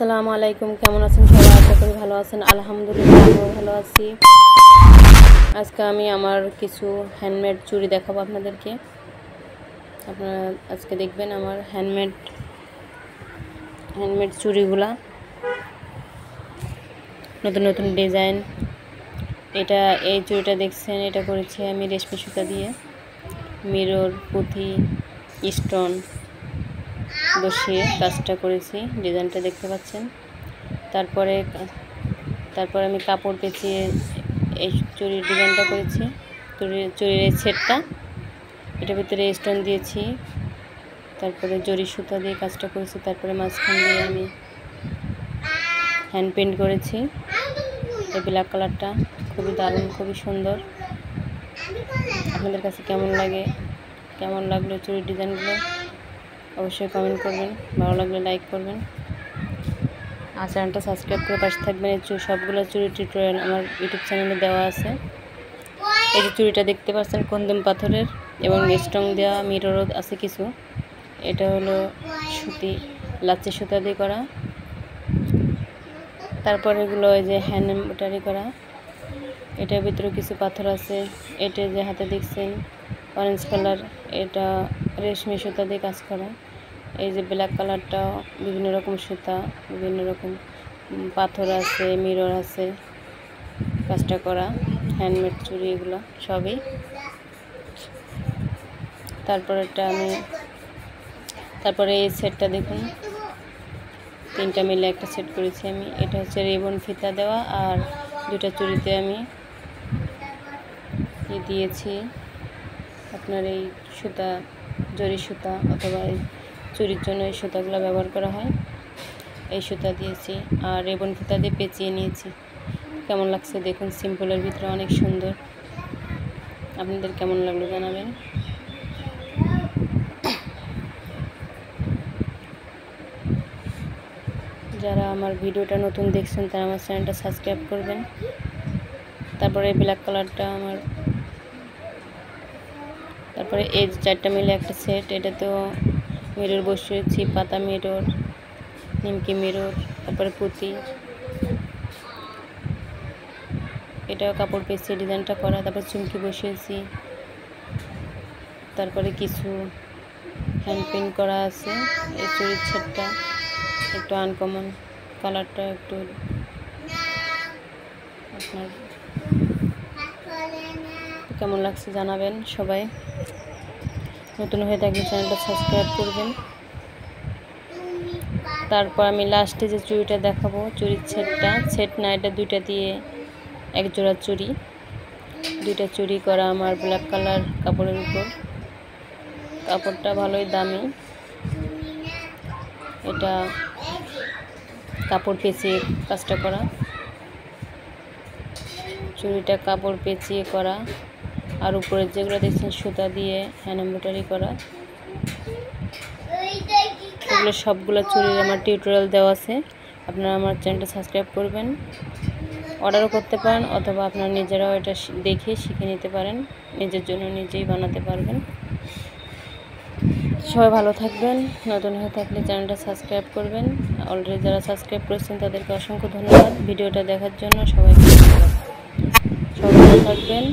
আসসালামু আলাইকুম, কেমন আছেন সবাই? আশা করি ভালো আছেন। আলহামদুলিল্লাহ আমিও ভালো আছি। আজকে আমি আমার কিছু হ্যান্ডমেড চুড়ি দেখাবো আপনাদেরকে। আপনারা আজকে দেখবেন আমার হ্যান্ডমেড চুড়িগুলা, নতুন নতুন ডিজাইন। এই চুড়িটা দেখছেন, এটা করেছি আমি রেশমি সুতা দিয়ে, মিরর, পুঁথি, স্টোন বসিয়ে কাজটা করেছি। ডিজাইনটা দেখতে পাচ্ছেন। তারপরে আমি কাপড় পেঁচিয়ে এই চুড়ির ডিজাইনটা করেছি। চুড়ির এই সেটটা, এটার ভিতরে স্টোন দিয়েছি, তারপরে জরি সুতা দিয়ে কাজটা করেছি। তারপরে মাঝখান দিয়ে আমি হ্যান্ড পেন্ট করেছি। এই ব্ল্যাক কালারটা খুবই দারুণ, খুবই সুন্দর। আপনাদের কাছে কেমন লাগলো চুড়ির ডিজাইনগুলো অবশ্যই কমেন্ট করবেন। ভালো লাগলে লাইক করবেন আর চ্যানেলটা সাবস্ক্রাইব করে পাশে থাকবেন। এই সবগুলো চুড়ি টিউটোরিয়াল আমার ইউটিউব চ্যানেলে দেওয়া আছে। এই যে চুড়িটা দেখতে পাচ্ছেন কুন্দুম পাথরের এবং স্টোন দেওয়া, মিররও আছে কিছু। এটা হলো লাচ্ছি সুতা দিয়ে করা। তারপর এগুলো ওই যে হ্যান্ড এমব্রয়ডারি করা। এটার ভিতরে কিছু পাথর আছে। এটা যে হাতে দেখছেন অরেঞ্জ কালার, এটা রেশমি সুতা দিয়ে কাজ করা। এই যে ব্ল্যাক কালারটা বিভিন্ন রকম সুতা, বিভিন্ন রকম পাথর আছে, মিরর আছে, কাজটা করা হ্যান্ডমেড চুড়ি এগুলো সবই। তারপরে এই সেটটা দেখুন, তিনটা মিলে একটা সেট করেছি আমি। এটা হচ্ছে রিবন ফিতা দেওয়া, আর দুটা চুড়িতে আমি দিয়েছি আপনার এই সুতা, জরি সুতা, অথবা এই চুড়ির জন্য এই সুতাগুলো ব্যবহার করা হয়। এই সুতা দিয়েছি আর রিবন ফিতা দিয়ে পেঁচিয়ে নিয়েছি। কেমন লাগছে দেখুন, সিম্পলের ভিতরে অনেক সুন্দর। আপনাদের কেমন লাগলো জানাবেন। যারা আমার ভিডিওটা নতুন দেখছেন তারা আমার চ্যানেলটা সাবস্ক্রাইব করবেন। তারপরে ব্ল্যাক কালারটা তারপরে এই চারটা মিলে একটা সেট। এটাতেও মিরর বসিয়েছি, পাতা মিরর, নিমকি মিরর, তারপরে পুঁতি। এটাও কাপড় পেঁচিয়ে ডিজাইনটা করা। তারপর চুমকি বসিয়েছি। তারপরে কিছু হ্যান্ড পেন্ট করা আছে। এই চুড়ির সেটটা একটু আনকমন, কালারটা একটু আপনার কেমন লাগছে জানাবেন সবাই। নতুন হয়ে থাকলে চ্যানেলটা সাবস্ক্রাইব করবেন। তারপর আমি লাস্টে যে চুড়িটা দেখাবো, চুড়ির সেট না, এটা দুইটা দিয়ে এক জোড়া চুড়ি, দুইটা চুড়ি করা আমার ব্ল্যাক কালার কাপড়ের উপর। কাপড়টা ভালোই দামি। এটা কাপড় পেঁচিয়ে কাজটা করা, চুড়িটা কাপড় পেঁচিয়ে করা, আর উপরে যেগুলো দেখছেন সুতা দিয়ে হ্যান্ড এমব্রয়ডারি করা। এগুলো সবগুলো চুড়ির আমার টিউটোরিয়াল দেওয়া আছে। আপনারা আমার চ্যানেলটা সাবস্ক্রাইব করবেন, অর্ডারও করতে পারেন, অথবা আপনারা নিজেরাও এটা দেখে শিখে নিতে পারেন, নিজের জন্য নিজেই বানাতে পারবেন। সবাই ভালো থাকবেন। নতুন হয়ে থাকলে চ্যানেলটা সাবস্ক্রাইব করবেন। অলরেডি যারা সাবস্ক্রাইব করেছেন তাদেরকে অসংখ্য ধন্যবাদ ভিডিওটা দেখার জন্য। সবাই ভালো থাকবেন।